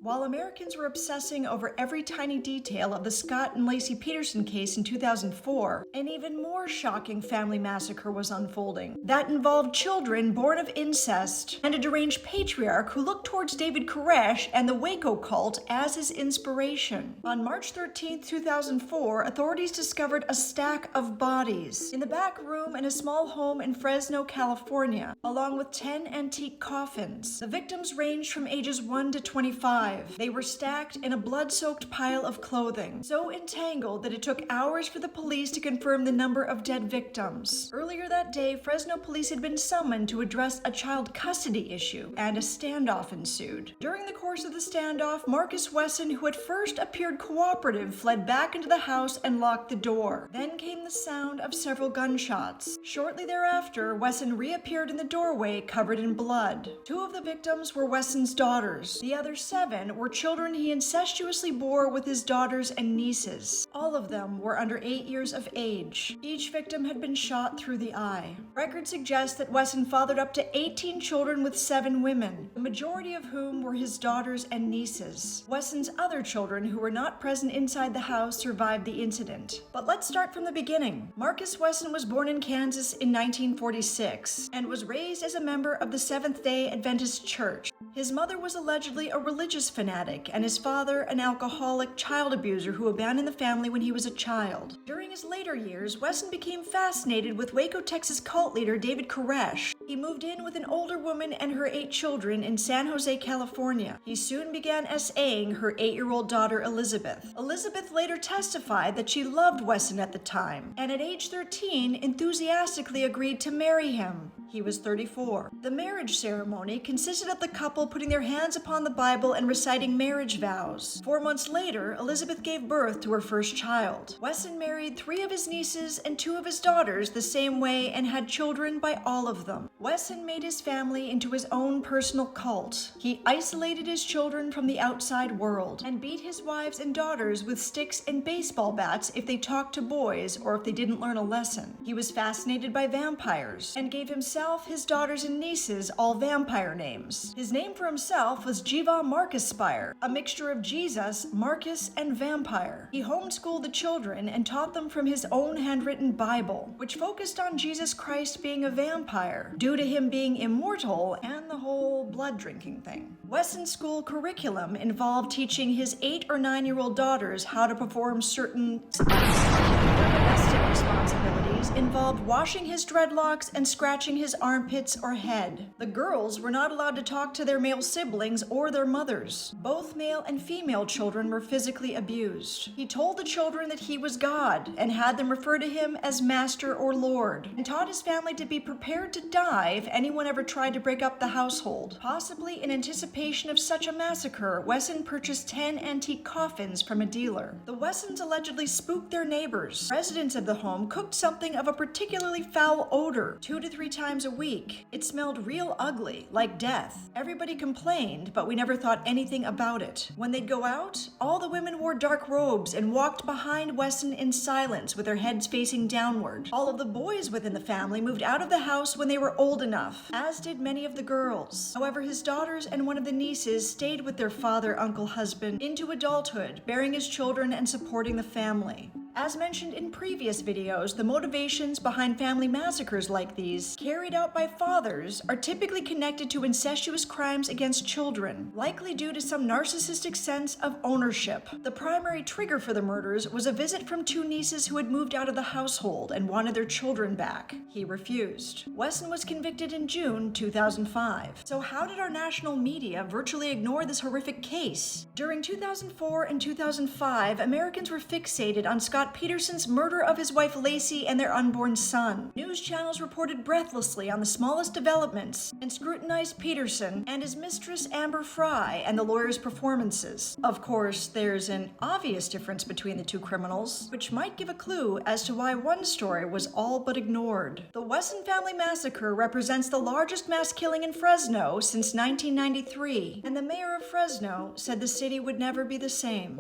While Americans were obsessing over every tiny detail of the Scott and Lacey Peterson case in 2004, an even more shocking family massacre was unfolding that involved children born of incest and a deranged patriarch who looked towards David Koresh and the Waco cult as his inspiration. On March 13, 2004, authorities discovered a stack of bodies in the back room in a small home in Fresno, California, along with 10 antique coffins. The victims ranged from ages 1 to 25. They were stacked in a blood-soaked pile of clothing, so entangled that it took hours for the police to confirm the number of dead victims. Earlier that day, Fresno police had been summoned to address a child custody issue, and a standoff ensued. During the course of the standoff, Marcus Wesson, who at first appeared cooperative, fled back into the house and locked the door. Then came the sound of several gunshots. Shortly thereafter, Wesson reappeared in the doorway covered in blood. 2 of the victims were Wesson's daughters. The other 7 were children he incestuously bore with his daughters and nieces. All of them were under 8 years of age. Each victim had been shot through the eye. Records suggest that Wesson fathered up to 18 children with 7 women, the majority of whom were his daughters and nieces. Wesson's other children, who were not present inside the house, survived the incident. But let's start from the beginning. Marcus Wesson was born in Kansas in 1946 and was raised as a member of the Seventh-day Adventist Church. His mother was allegedly a religious fanatic, and his father an alcoholic child abuser who abandoned the family when he was a child. During his later years, Wesson became fascinated with Waco, Texas cult leader David Koresh. He moved in with an older woman and her 8 children in San Jose, California. He soon began SAing her 8-year-old daughter Elizabeth. Elizabeth later testified that she loved Wesson at the time, and at age 13 enthusiastically agreed to marry him. He was 34. The marriage ceremony consisted of the couple putting their hands upon the Bible and reciting marriage vows. 4 months later, Elizabeth gave birth to her first child. Wesson married 3 of his nieces and 2 of his daughters the same way and had children by all of them. Wesson made his family into his own personal cult. He isolated his children from the outside world and beat his wives and daughters with sticks and baseball bats if they talked to boys or if they didn't learn a lesson. He was fascinated by vampires and gave himself, his daughters, and nieces all vampire names. His name for himself was Jiva Marcus Spire, a mixture of Jesus, Marcus, and vampire. He homeschooled the children and taught them from his own handwritten Bible, which focused on Jesus Christ being a vampire, due to him being immortal and the whole blood drinking thing. Wesson's school curriculum involved teaching his 8 or 9-year-old daughters how to perform certain domestic responsibilities involved washing his dreadlocks and scratching his armpits or head. The girls were not allowed to talk to their male siblings or their mothers. Both male and female children were physically abused. He told the children that he was God and had them refer to him as Master or Lord, and taught his family to be prepared to die if anyone ever tried to break up the household. Possibly in anticipation of such a massacre, Wesson purchased 10 antique coffins from a dealer. The Wessons allegedly spooked their neighbors. Residents of the home cooked something of a particularly foul odor 2 to 3 times a week. It smelled real ugly, like death. Everybody complained, but we never thought anything about it. When they'd go out, all the women wore dark robes and walked behind Wesson in silence with their heads facing downward. All of the boys within the family moved out of the house when they were old enough, as did many of the girls. However, his daughters and one of the nieces stayed with their father, uncle, husband into adulthood, bearing his children and supporting the family. As mentioned in previous videos, the motivations behind family massacres like these, carried out by fathers, are typically connected to incestuous crimes against children, likely due to some narcissistic sense of ownership. The primary trigger for the murders was a visit from 2 nieces who had moved out of the household and wanted their children back. He refused. Wesson was convicted in June 2005. So how did our national media virtually ignore this horrific case? During 2004 and 2005, Americans were fixated on Scott Peterson's murder of his wife Lacey and their unborn son. News channels reported breathlessly on the smallest developments and scrutinized Peterson and his mistress Amber Fry and the lawyer's performances. Of course, there's an obvious difference between the 2 criminals, which might give a clue as to why one story was all but ignored. The Wesson family massacre represents the largest mass killing in Fresno since 1993, and the mayor of Fresno said the city would never be the same.